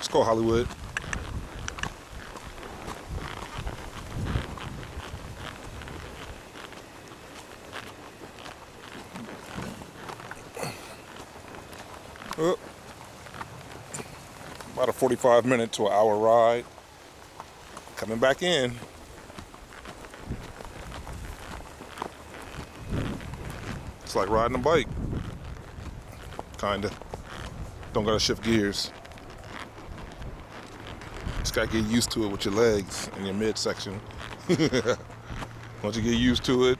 Let's go, Hollywood. Oh. About a 45-minute to an hour ride. Coming back in. It's like riding a bike. Kinda. Don't gotta shift gears. Just gotta get used to it with your legs and your midsection. Once you get used to it,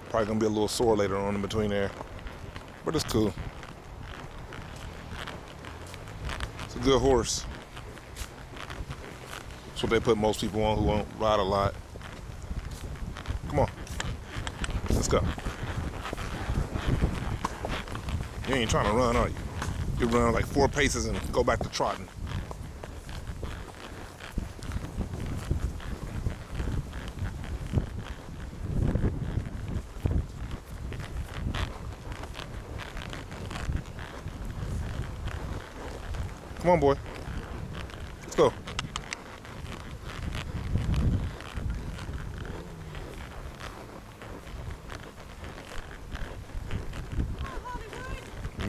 probably gonna be a little sore later on in between there. But it's cool. It's a good horse. That's what they put most people on who won't ride a lot. Come on. Let's go. You ain't trying to run, are you? You run like 4 paces and go back to trotting. Come on, boy. Let's go.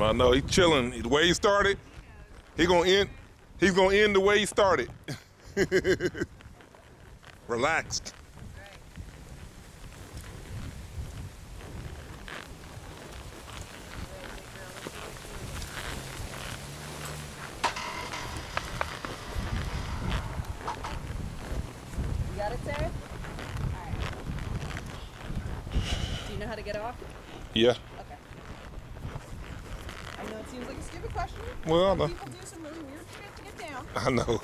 I know he's chilling. The way he started, he's gonna end the way he started. Relaxed. You got it, Sarah? All right. Do you know how to get off? Yeah. Okay. I know it seems like a stupid question. Well, I know. People do some really weird shit to get down. I know.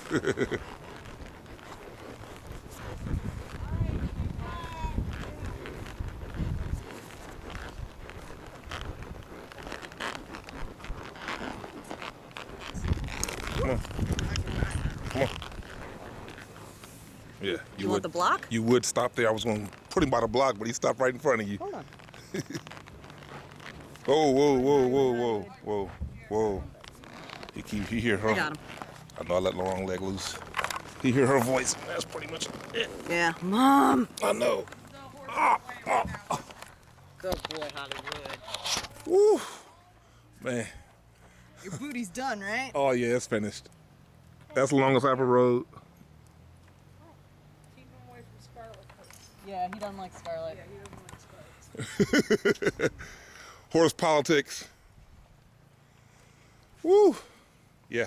Come on. Come on. Yeah. You want the block? You would stop there. I was going to put him by the block, but he stopped right in front of you. Hold on. Oh, whoa, whoa, whoa, whoa, whoa, whoa. He hear her. I got him. I know I let the wrong leg loose. He hear her voice. That's pretty much it. Yeah. Mom. I know. Good boy, Hollywood. Woo. Man. Your booty's done, right? Oh, yeah, it's finished. That's the longest I ever rode. Keep him away from Scarlet. Yeah, he doesn't like Scarlet. Yeah, he doesn't like Scarlet. Horse politics. Woo. Yeah.